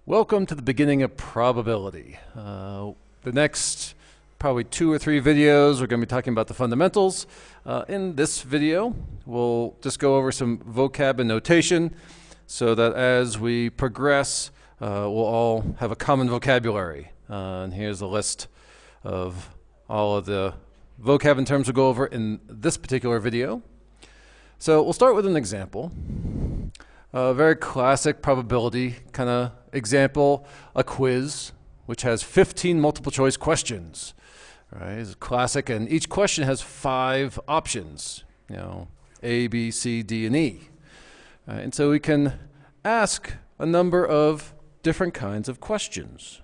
Welcome to the beginning of probability. The next probably 2 or 3 videos we're going to be talking about the fundamentals. In this video we'll just go over some vocab and notation so that as we progress we'll all have a common vocabulary. And here's a list of all of the vocab and terms we'll go over in this particular video. So we'll start with an example. A very classic probability kind of example, a quiz, which has 15 multiple choice questions. Right? It's classic, and each question has 5 options, A, B, C, D, and E. And so we can ask a number of different kinds of questions.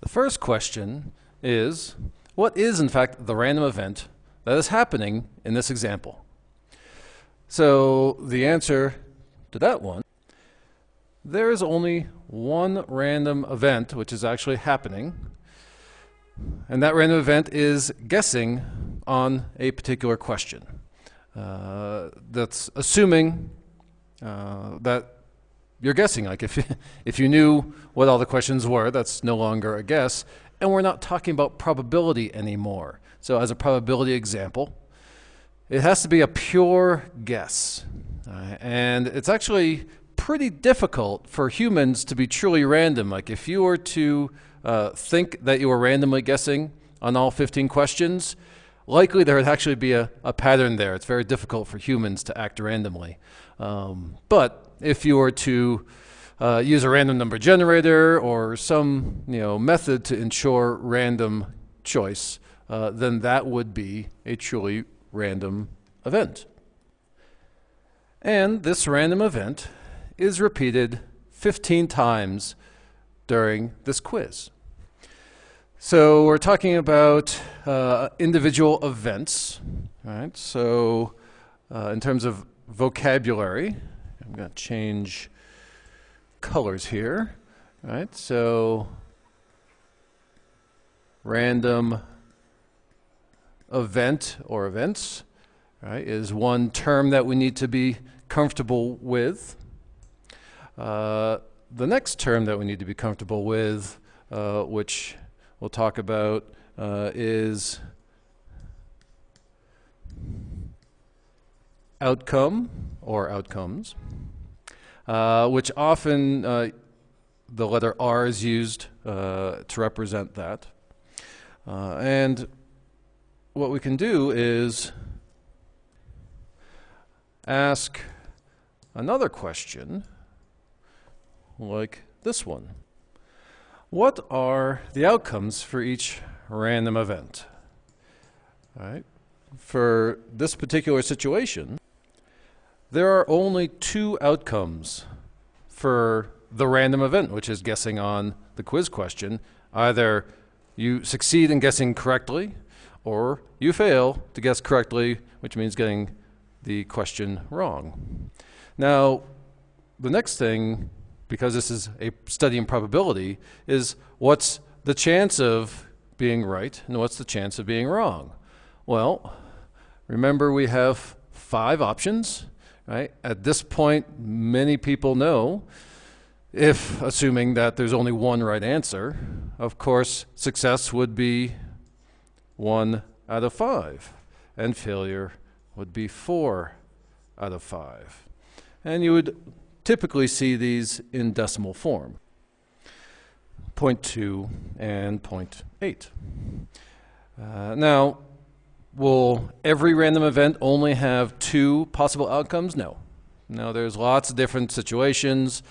The first question is, what is in fact the random event that is happening in this example? So the answer to that one, there is only one random event which is actually happening, and that random event is guessing on a particular question. That's assuming that you're guessing. Like if you knew what all the questions were, that's no longer a guess, and we're not talking about probability anymore. So as a probability example, it has to be a pure guess. And it's actually pretty difficult for humans to be truly random. Like if you were to think that you were randomly guessing on all 15 questions, likely there would actually be a pattern there. It's very difficult for humans to act randomly. But if you were to use a random number generator or some method to ensure random choice, then that would be a truly random event. And this random event is repeated 15 times during this quiz. So we're talking about individual events, right? So in terms of vocabulary, I'm going to change colors here, right? So random event or events, right, is one term that we need to be comfortable with. The next term that we need to be comfortable with, which we'll talk about, is outcome or outcomes, which often the letter R is used to represent that. And what we can do is ask another question like this one. What are the outcomes for each random event? All right. For this particular situation, there are only 2 outcomes for the random event, which is guessing on the quiz question. Either you succeed in guessing correctly, or you fail to guess correctly, which means getting the question wrong. Now, the next thing, because this is a study in probability, is what's the chance of being right and what's the chance of being wrong? Well, remember we have 5 options, right? At this point, many people know, if assuming that there's only one right answer, of course, success would be 1 out of 5, and failure would be 4 out of 5. And you would typically see these in decimal form, 0.2 and 0.8. Now, will every random event only have 2 possible outcomes? No. No, there's lots of different situations.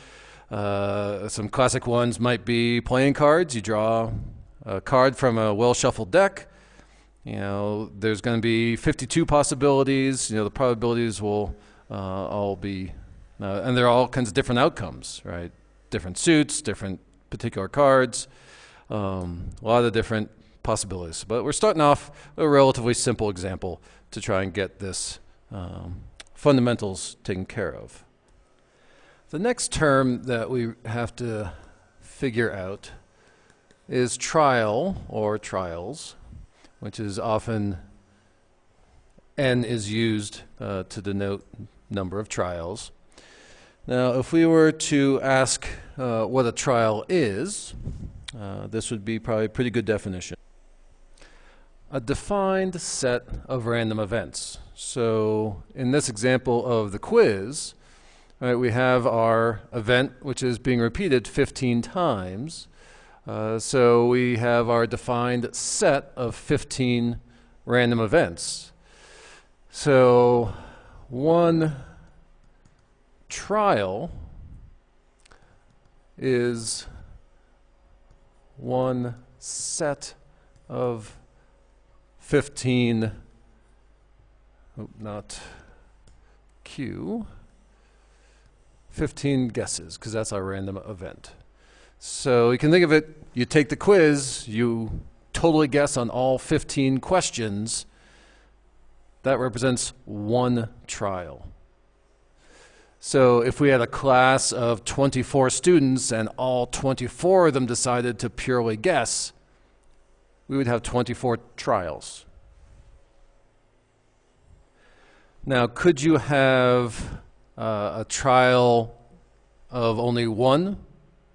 Some classic ones might be playing cards. You draw a card from a well-shuffled deck. There's going to be 52 possibilities. The probabilities will all be, and there are all kinds of different outcomes, right? Different suits, different particular cards, a lot of different possibilities. But we're starting off with a relatively simple example to try and get this fundamentals taken care of. The next term that we have to figure out is trial or trials, which is often N is used to denote number of trials. Now, if we were to ask what a trial is, this would be probably a pretty good definition. A defined set of random events. So in this example of the quiz, right, we have our event which is being repeated 15 times. So we have our defined set of 15 random events. So one trial is one set of 15, not Q, 15 guesses, because that's our random event. So you can think of it, you take the quiz, you totally guess on all 15 questions. That represents one trial. So if we had a class of 24 students and all 24 of them decided to purely guess, we would have 24 trials. Now, could you have a trial of only one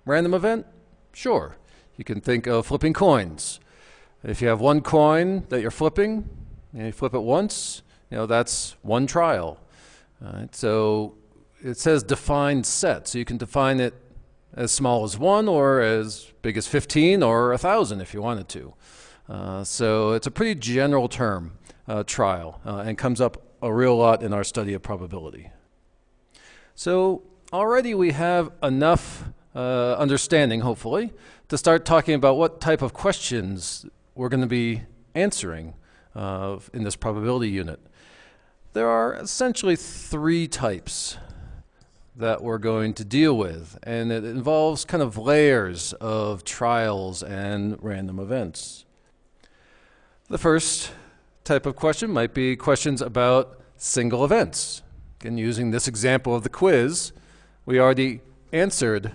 random event? Sure. You can think of flipping coins. If you have one coin that you're flipping, and you flip it once, that's one trial. All right, so it says defined set, so you can define it as small as 1 or as big as 15 or 1,000 if you wanted to. So it's a pretty general term, trial, and comes up a real lot in our study of probability. So already we have enough understanding, hopefully, to start talking about what type of questions we're going to be answering in this probability unit. There are essentially 3 types that we're going to deal with, and it involves kind of layers of trials and random events. The first type of question might be questions about single events. Again, using this example of the quiz, we already answered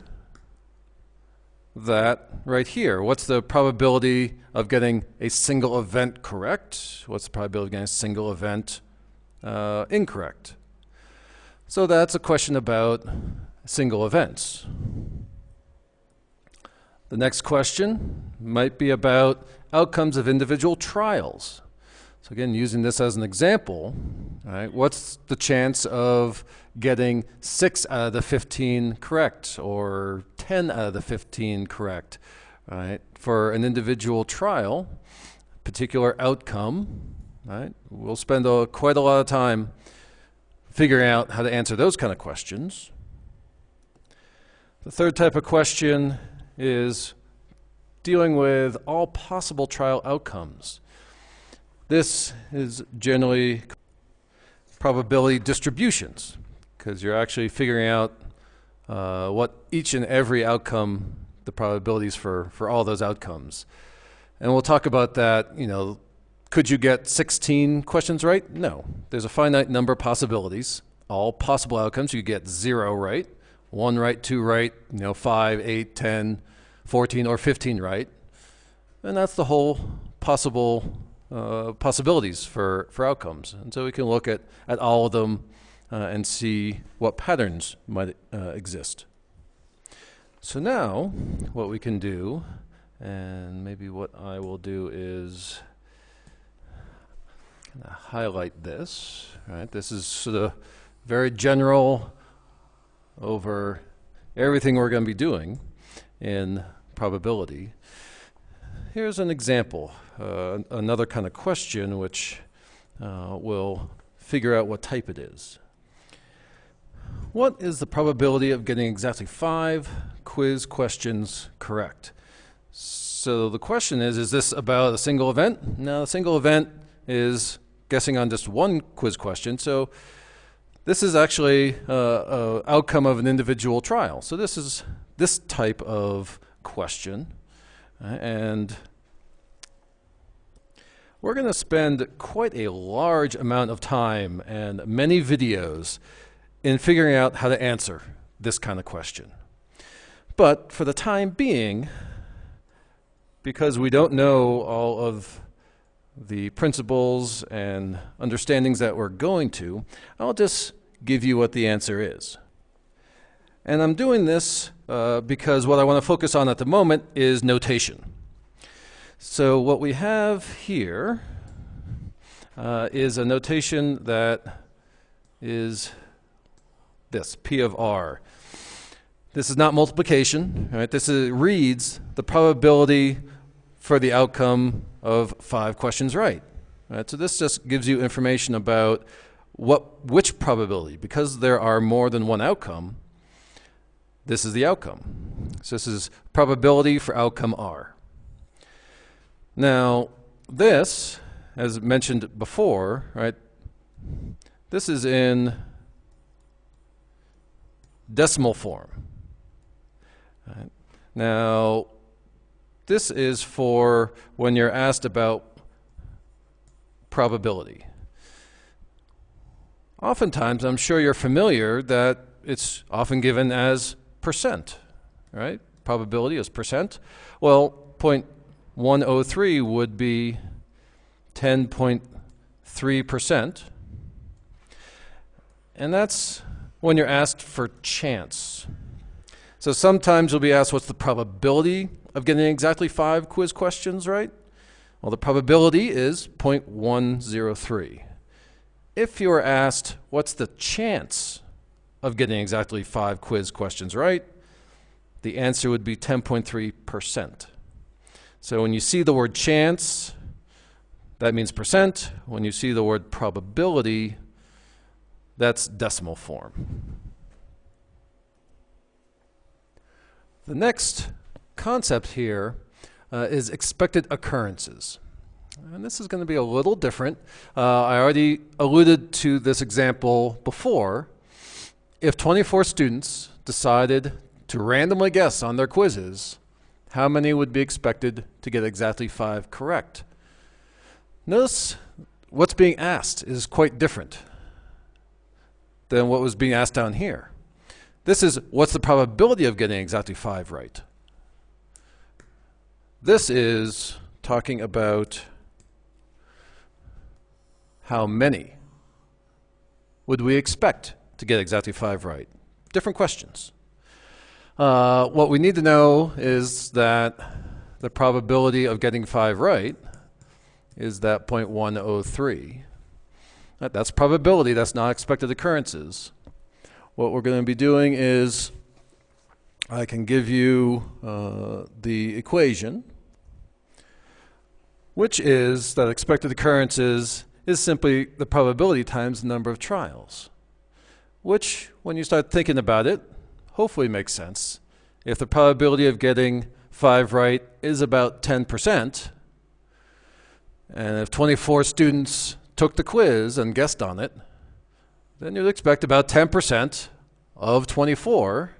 that right here. What's the probability of getting a single event correct? What's the probability of getting a single event incorrect? So that's a question about single events. The next question might be about outcomes of individual trials. So again, using this as an example, right, what's the chance of getting 6 out of the 15 correct or 10 out of the 15 correct, right? For an individual trial, particular outcome, right? We'll spend quite a lot of time figuring out how to answer those kind of questions. The third type of question is dealing with all possible trial outcomes. This is generally probability distributions, because you're actually figuring out what each and every outcome, the probabilities for all those outcomes. And we'll talk about that, could you get 16 questions right? No. There's a finite number of possibilities. All possible outcomes, you get 0 right, 1 right, 2 right, 5, 8, 10, 14, or 15 right. And that's the whole possible possibilities for outcomes. And so we can look at all of them and see what patterns might exist. So now what we can do, and maybe what I will do is highlight this. Right? This is sort of very general over everything we're going to be doing in probability. Here's an example, another kind of question which we'll figure out what type it is. What is the probability of getting exactly 5 quiz questions correct? So the question is this about a single event? No, a single event is guessing on just one quiz question. So this is actually an outcome of an individual trial. So this is this type of question. And we're going to spend quite a large amount of time and many videos in figuring out how to answer this kind of question. But for the time being, because we don't know all of the principles and understandings that we're going to, I'll just give you what the answer is. And I'm doing this because what I want to focus on at the moment is notation. So what we have here is a notation that is this, P of R. This is not multiplication, right? This reads the probability for the outcome of 5 questions right. Right? So this just gives you information about which probability. Because there are more than one outcome, this is the outcome. So this is probability for outcome R. Now, this, as mentioned before, right, this is in decimal form. Right. Now, this is for when you're asked about probability. Oftentimes, I'm sure you're familiar that it's often given as percent, right? Probability is percent. Well, 0.103 would be 10.3%. And that's when you're asked for chance. So sometimes you'll be asked what's the probability of getting exactly 5 quiz questions right? Well, the probability is 0.103. If you were asked what's the chance of getting exactly 5 quiz questions right, the answer would be 10.3%. So when you see the word chance, that means percent. When you see the word probability, that's decimal form. The next concept here is expected occurrences. And this is going to be a little different. I already alluded to this example before. If 24 students decided to randomly guess on their quizzes, how many would be expected to get exactly 5 correct? Notice what's being asked is quite different than what was being asked down here. This is what's the probability of getting exactly 5 right. This is talking about how many would we expect to get exactly 5 right. Different questions. What we need to know is that the probability of getting 5 right is that 0.103. That's probability, that's not expected occurrences. What we're going to be doing is I can give you the equation, which is that expected occurrences is simply the probability times the number of trials, which, when you start thinking about it, hopefully makes sense. If the probability of getting 5 right is about 10%, and if 24 students took the quiz and guessed on it, then you'd expect about 10% of 24.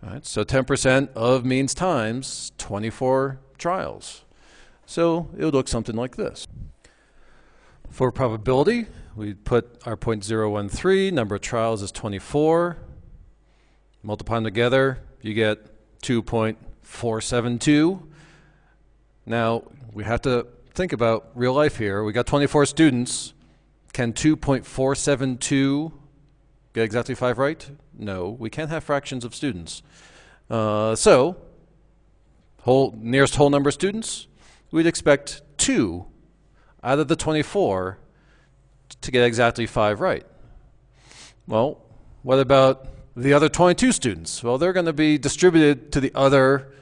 Right? So 10% of means times 24 trials. So it would look something like this. For probability, we'd put our 0.013, number of trials is 24. Multiply them together, you get 2.472. Now, we have to think about real life here. We got 24 students. Can 2.472 get exactly 5 right? No, we can't have fractions of students. So, nearest whole number of students, we'd expect 2 out of the 24 to get exactly 5 right. Well, what about the other 22 students? Well, they're going to be distributed to the other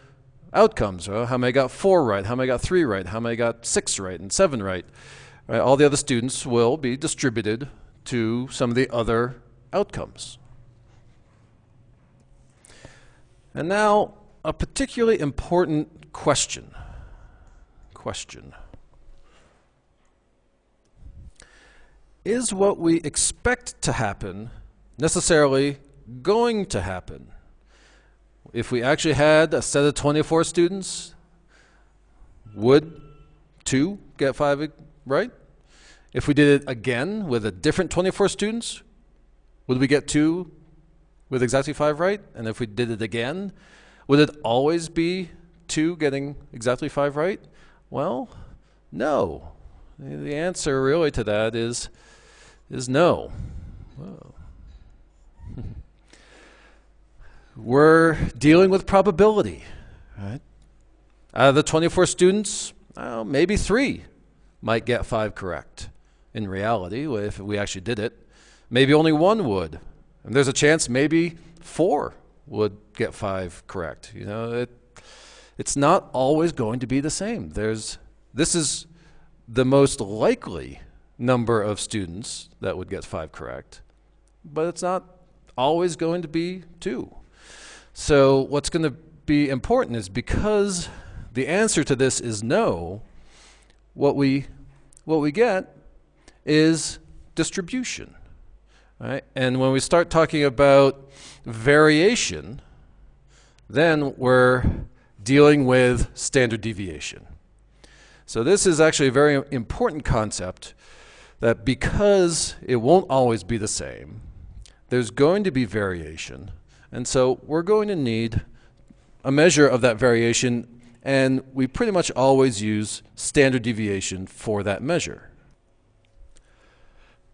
outcomes. Well, how many got 4 right? How many got 3 right? How many got 6 right and 7 right? Right, all the other students will be distributed to some of the other outcomes. And now, a particularly important question. Is what we expect to happen necessarily going to happen? If we actually had a set of 24 students, would 2 get 5 right? If we did it again with a different 24 students, would we get 2 with exactly 5 right? And if we did it again, would it always be 2 getting exactly 5 right? Well, no. The answer really to that is no. Whoa. we're dealing with probability, right? Out of the 24 students, well, maybe 3 might get 5 correct. In reality, if we actually did it, maybe only 1 would. And there's a chance maybe 4 would get 5 correct. You know, it's not always going to be the same. This is the most likely number of students that would get 5 correct, but it's not always going to be 2. So what's going to be important is, because the answer to this is no, what we get is distribution, right? And when we start talking about variation, then we're dealing with standard deviation. So this is actually a very important concept, that because it won't always be the same, there's going to be variation. And so we're going to need a measure of that variation, and we pretty much always use standard deviation for that measure.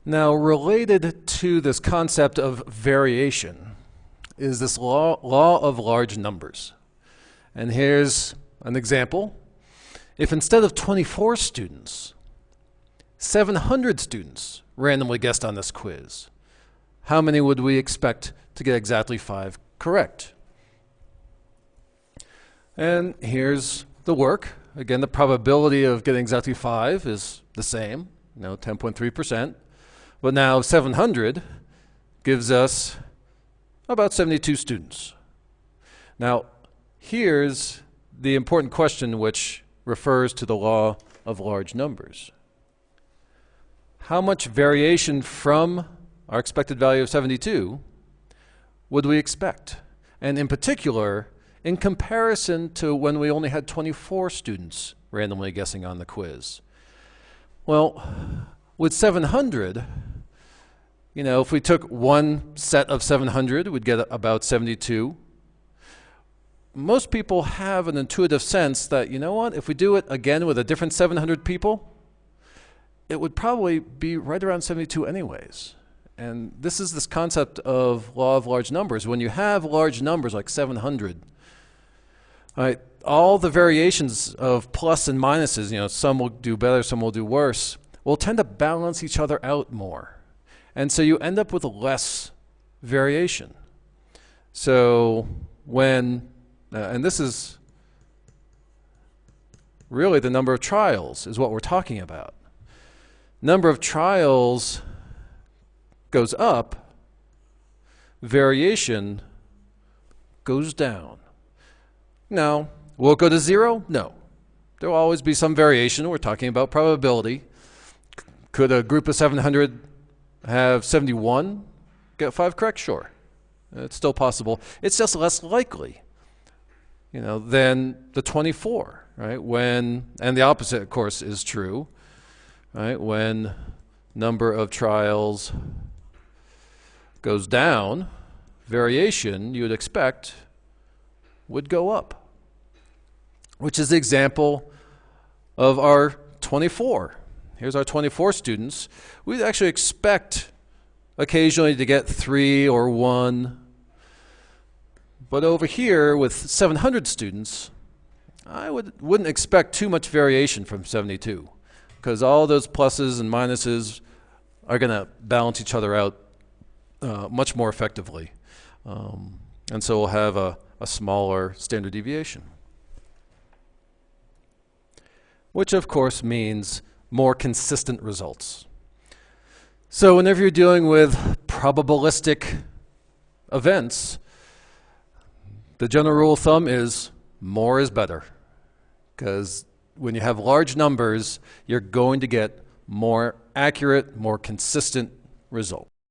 Now, related to this concept of variation is this law of large numbers. And here's an example. If instead of 24 students, 700 students randomly guessed on this quiz, how many would we expect to get exactly 5 correct? And here's the work. Again, the probability of getting exactly 5 is the same, 10.3%. But now 700 gives us about 72 students. Now, here's the important question, which refers to the law of large numbers. How much variation from our expected value of 72 would we expect? And in particular, in comparison to when we only had 24 students randomly guessing on the quiz. Well, with 700, if we took one set of 700, we'd get about 72. Most people have an intuitive sense that, if we do it again with a different 700 people, it would probably be right around 72 anyways. And this is this concept of law of large numbers. When you have large numbers like 700, right, all the variations of plus and minuses, some will do better, some will do worse, will tend to balance each other out more. And so you end up with less variation. So when, and this is really the number of trials is what we're talking about. Number of trials goes up, variation goes down. Now, will it go to 0? No. There will always be some variation. We're talking about probability. Could a group of 700 have 71 get 5 correct? Sure. It's still possible. It's just less likely, than the 24, right? And the opposite, of course, is true, right? When number of trials goes down, variation, you would expect, would go up, which is the example of our 24. Here's our 24 students. We'd actually expect occasionally to get 3 or 1. But over here with 700 students, I wouldn't expect too much variation from 72, because all those pluses and minuses are going to balance each other out much more effectively. And so we'll have a smaller standard deviation, which of course means more consistent results. So whenever you're dealing with probabilistic events, the general rule of thumb is more is better, because when you have large numbers, you're going to get more accurate, more consistent results.